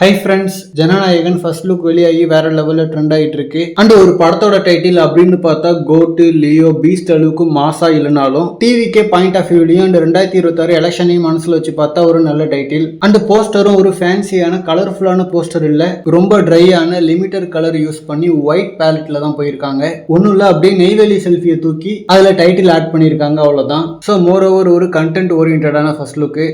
High friends, Jananayagan first look வெளியாகி வேற லெவலில் ட்ரெண்ட் ஆகிட்டு இருக்கு. அண்ட் ஒரு படத்தோட டைட்டில் அப்படின்னு பார்த்தா கோட்டு லியோ பீஸ்ட் அளவுக்கு மாசா இல்லைனாலும் டிவிக்கே பாயிண்ட் ஆஃப் வியூலையும் அண்ட் 2026 எலெக்ஷனையும் மனசுல வச்சு பார்த்தா ஒரு நல்ல டைட்டில். அண்ட் போஸ்டரும் ஒரு ஃபேன்சியான கலர்ஃபுல்லான போஸ்டர் இல்ல, ரொம்ப ட்ரையான லிமிட்டட் கலர் யூஸ் பண்ணி ஒயிட் பேலட்ல தான் போயிருக்காங்க. ஒன்னும் இல்ல, அப்படியே நெய்வேலி செல்ஃபியை தூக்கி அதுல டைட்டில் ஆட் பண்ணியிருக்காங்க, அவ்வளவுதான். ஸோ மோர் ஓவர் ஒரு கண்டென்ட் ஓரியன்டான ஃபர்ஸ்ட் லுக்கு.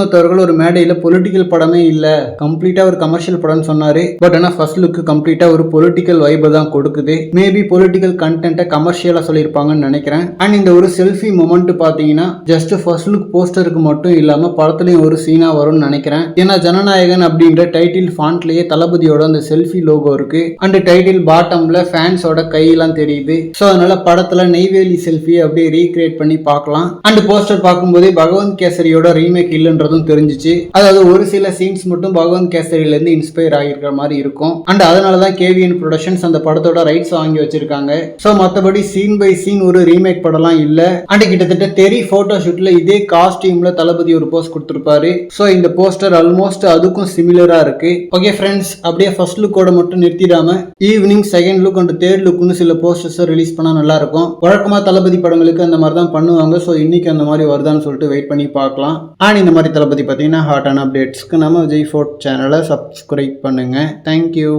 அவர்கள் ஒரு மேடையில பொலிட்டிக்கல் படமே இல்ல, கம்ப்ளீட் ஒரு கமர்ஷியல் படம் சொன்னாரு. பட் ஆனா ஃபர்ஸ்ட் லுக் கம்ப்ளீட்டா ஒரு பொலிட்டிக்கல் வைப் தான் கொடுக்குது. மேபி பொலிட்டிக்கல் கண்டென்ட்டை கமர்ஷியலா சொல்லியிருப்பாங்கன்னு நினைக்கிறேன். அண்ட் இந்த ஒரு செல்ஃபி மொமெண்ட் பாத்தீங்கன்னா ஜஸ்ட் ஃபர்ஸ்ட் லுக் போஸ்டருக்கு மட்டும் இல்லாம படத்துலயும் ஒரு சீனா வரும்னு நினைக்கிறேன். ஏன்னா ஜனநாயகன் அப்படின்ற டைட்டில் ஃபாண்ட்லயே தளபதியோட அந்த செல்ஃபி லோகோ இருக்கு. அண்ட் டைட்டில் பாட்டம்ல ஃபேன்ஸோட கையெல்லாம் தெரியுது. ஸோ அதனால படத்துல நெய்வேலி செல்ஃபி அப்படியே ரீக்ரியேட் பண்ணி பார்க்கலாம். அண்ட் போஸ்டர் பார்க்கும்போதே பகவந்த் கேசரியோட ரீமேக் இல்லைன்றதும் தெரிஞ்சிச்சு. அதாவது ஒரு சில சீன்ஸ் மட்டும் பகவந்த் கேசரியில இருந்து இன்ஸ்பயர் ஆகிருக்கிற மாதிரி இருக்கும். அண்ட் அதனாலதான் கேவிஎன் ப்ரொடக்ஷன்ஸ் அந்த படத்தோட ரைட்ஸ் வாங்கி வச்சிருக்காங்க. சோ மத்தபடி சீன் பை சீன் ஒரு ரீமேக் படம்லாம் இல்ல. அண்ட் கிட்டத்தட்ட தெரி போட்டோ ஷூட்ல இதே காஸ்டியூம்ல தளபதி ஒரு போஸ்ட் கொடுத்திருப்பாரு. சோ இந்த போஸ்டர் ஆல்மோஸ்ட் அதுக்கும் சிமிலரா இருக்கு. ஓகே ஃப்ரெண்ட்ஸ், அப்படியே ஃபர்ஸ்ட் லுக்கோட மட்டும் நிறுத்திடாம evening second look and third லுக்னு சில போஸ்டர்ஸ் ரிலீஸ் பண்ணா நல்லா இருக்கும். வழக்கமா தளபதி படங்களுக்கு அந்த மாதிரி தான் பண்ணுவாங்க. சோ இன்னைக்கு அந்த மாதிரி வருதான்னு சொல்லிட்டு வெயிட் பண்ணி பார்க்கலாம். அண்ட் இந்த மாதிரி தளபதி பார்த்தீங்கன்னா ஹாட்டான அப்டேட்ஸ்க்கு நம்ம விஜய் ஃபோர்ட் சேனலை சப்ஸ்கிரைப் பண்ணுங்க. தேங்க்யூ.